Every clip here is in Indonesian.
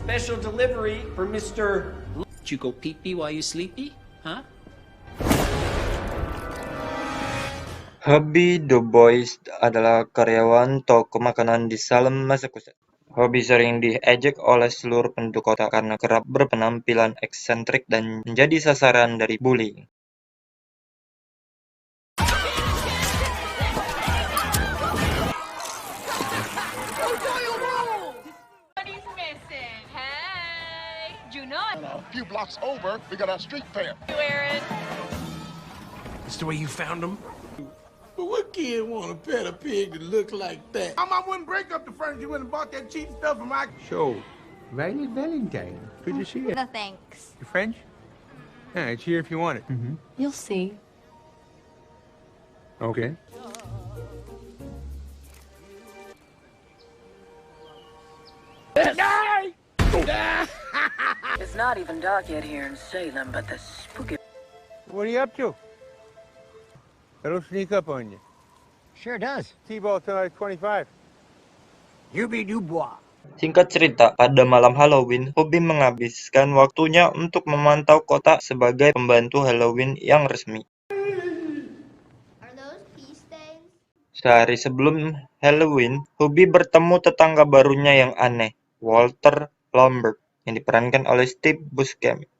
special delivery for Mr. Did you go pee-pee while you sleepy? Huh? Hobby Dubois adalah karyawan toko makanan di Salem, Massachusetts. Hobby sering diejek oleh seluruh penduduk kota karena kerap berpenampilan eksentrik dan menjadi sasaran dari bullying. A few blocks over, we got our street fair. It's the way you found them? But what kid want to pet a pig that look like that? I wouldn't break up the furniture when I bought that cheap stuff from my... So, Violet Valentine. Good to see you. No thanks. You French? Yeah, it's here if you want it. You'll see. Okay. It's not even dark yet here in Salem, but the spooky... What are you up to? It'll sneak up on you. Sure does. T-ball till like 25. Hubie Dubois. Singkat cerita, pada malam Halloween, Hubie menghabiskan waktunya untuk memantau kota sebagai pembantu Halloween yang resmi. Sehari sebelum Halloween, Hubie bertemu tetangga barunya yang aneh, Walter Lambert, yang diperankan oleh Steve Buscemi.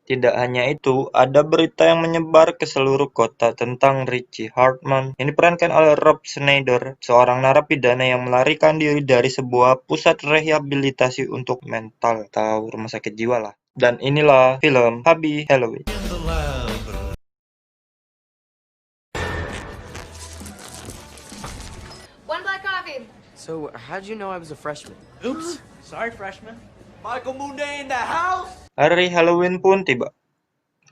Tidak hanya itu, ada berita yang menyebar ke seluruh kota tentang Richie Hartman yang diperankan oleh Rob Schneider, seorang narapidana yang melarikan diri dari sebuah pusat rehabilitasi untuk mental atau rumah sakit jiwa lah. Dan inilah film Hubie Halloween. One black coffee. So, how'd you know I was a freshman? Oops. Sorry, freshman. Michael Munday in the house? Hari Halloween pun tiba.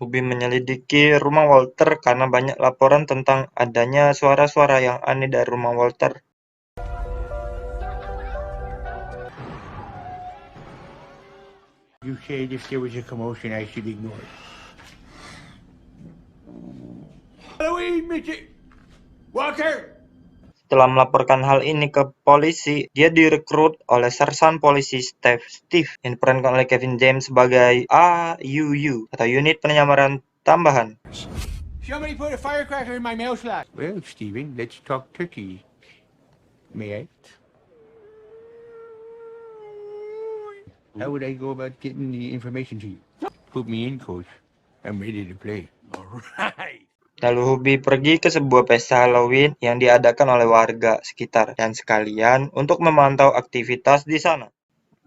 Hubie menyelidiki rumah Walter karena banyak laporan tentang adanya suara-suara yang aneh dari rumah Walter. You said if there was a commotion, I should ignore it. Halloween, Mitchie! Walter! Setelah melaporkan hal ini ke polisi, dia direkrut oleh sersan polisi Steve yang diperankan oleh Kevin James sebagai AUU atau unit penyamaran tambahan. Somebody put a firecracker in my mail slot. Well, Steven, let's talk turkey. May I? How would I go about getting the information to you? Put me in, coach. I'm ready to play. All right. Lalu Hubie pergi ke sebuah pesta Halloween yang diadakan oleh warga sekitar dan sekalian untuk memantau aktivitas di sana.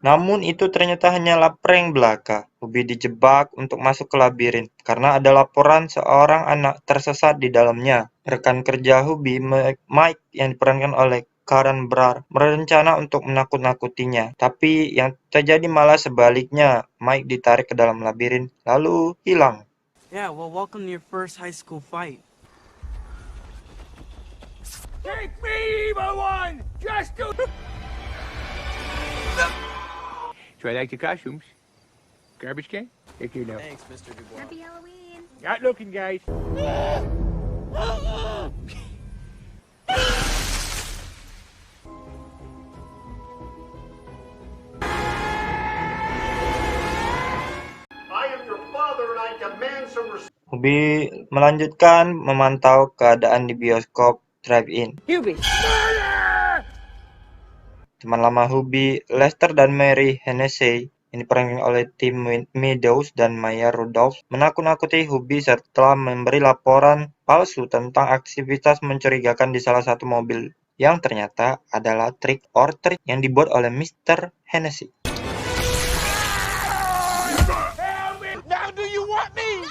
Namun itu ternyata hanyalah prank belaka. Hubie dijebak untuk masuk ke labirin karena ada laporan seorang anak tersesat di dalamnya. Rekan kerja Hubie, Mike, yang diperankan oleh Karen Brar, berencana untuk menakut-nakutinya. Tapi yang terjadi malah sebaliknya. Mike ditarik ke dalam labirin lalu hilang. Yeah, well, welcome to your first high school fight. Take me, evil one! Just do... So I like the costumes. Garbage can? Take care now. Thanks, Mr. Dubois. Happy Halloween. Not looking, guys. Hubie melanjutkan memantau keadaan di bioskop drive-in. Hubie! Teman lama Hubie, Lester dan Mary Hennessy, yang diperankan oleh Tim Meadows dan Maya Rudolph, menakut-nakuti Hubie setelah memberi laporan palsu tentang aktivitas mencurigakan di salah satu mobil, yang ternyata adalah trick or treat yang dibuat oleh Mr. Hennessy. Now do you want me?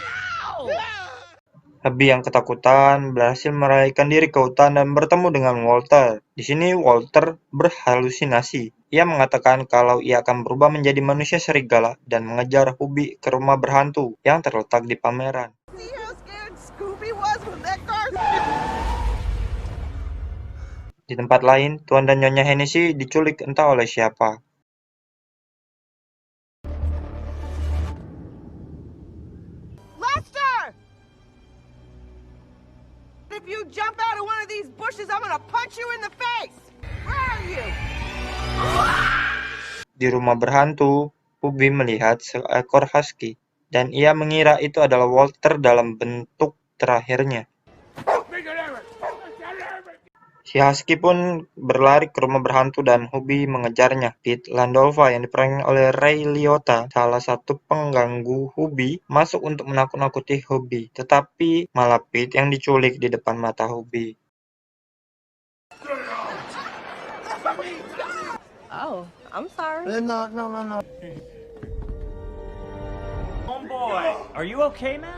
Hubie yang ketakutan berhasil melarikan diri ke hutan dan bertemu dengan Walter. Di sini Walter berhalusinasi. Ia mengatakan kalau ia akan berubah menjadi manusia serigala dan mengejar Hubie ke rumah berhantu yang terletak di pameran. Di tempat lain, Tuan dan Nyonya Hennessy diculik entah oleh siapa. If you jump out of one of these bushes, I'm gonna punch you in the face! Where are you? Di rumah berhantu, Hubie melihat seekor husky, dan ia mengira itu adalah Walter dalam bentuk terakhirnya. Si husky pun berlari ke rumah berhantu dan Hubie mengejarnya. Pete Landolfa yang diperankan oleh Ray Liotta, salah satu pengganggu Hubie, masuk untuk menakut-nakuti Hubie. Tetapi malah Pete yang diculik di depan mata Hubie. Oh, I'm sorry. No. Homeboy, are you okay, man?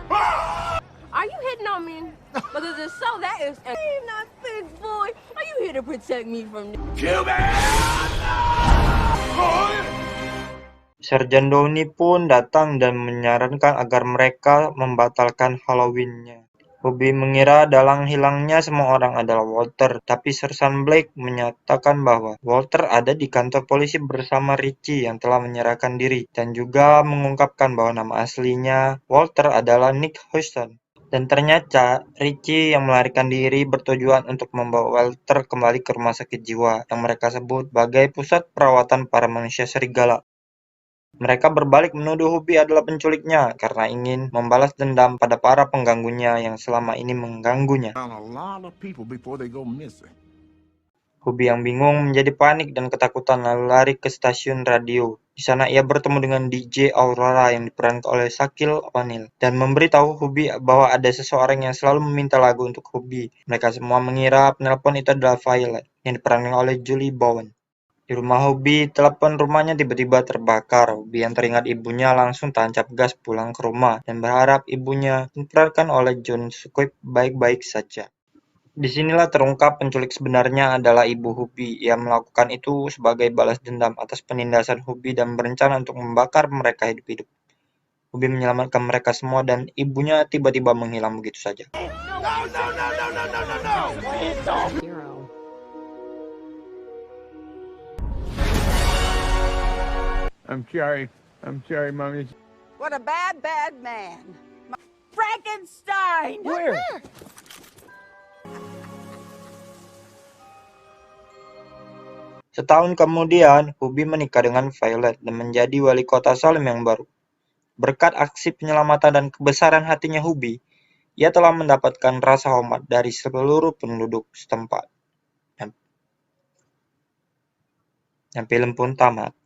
Are you hitting on me? Because if so, that is. I'm not big boy. Are you here to protect me from? Sergeant Downey pun datang dan menyarankan agar mereka membatalkan Halloween-nya. Hubie mengira dalang hilangnya semua orang adalah Walter, tapi Sersan Blake menyatakan bahwa Walter ada di kantor polisi bersama Richie yang telah menyerahkan diri, dan juga mengungkapkan bahwa nama aslinya Walter adalah Nick Houston. Dan ternyata Richie yang melarikan diri bertujuan untuk membawa Walter kembali ke rumah sakit jiwa yang mereka sebut sebagai pusat perawatan para manusia serigala. Mereka berbalik menuduh Hubie adalah penculiknya karena ingin membalas dendam pada para pengganggunya yang selama ini mengganggunya. Found a lot of people before they go missing. Hubie yang bingung menjadi panik dan ketakutan lalu lari ke stasiun radio. Di sana ia bertemu dengan DJ Aurora yang diperankan oleh Shaquille O'Neal dan memberitahu Hubie bahwa ada seseorang yang selalu meminta lagu untuk Hubie. Mereka semua mengira penelpon itu adalah Violet yang diperankan oleh Julie Bowen. Di rumah Hubie, telepon rumahnya tiba-tiba terbakar. Hubie yang teringat ibunya langsung tancap gas pulang ke rumah dan berharap ibunya diperankan oleh John Squib baik-baik saja. Disinilah terungkap penculik sebenarnya adalah ibu Hubie. Ia melakukan itu sebagai balas dendam atas penindasan Hubie dan berencana untuk membakar mereka hidup-hidup. Hubie menyelamatkan mereka semua dan ibunya tiba-tiba menghilang begitu saja. Hero. I'm sorry, Mommy. What a bad man. Frankenstein! Where? Setahun kemudian, Hubie menikah dengan Violet dan menjadi wali kota Salem yang baru. Berkat aksi penyelamatan dan kebesaran hatinya Hubie, ia telah mendapatkan rasa hormat dari seluruh penduduk setempat. Dan film pun tamat.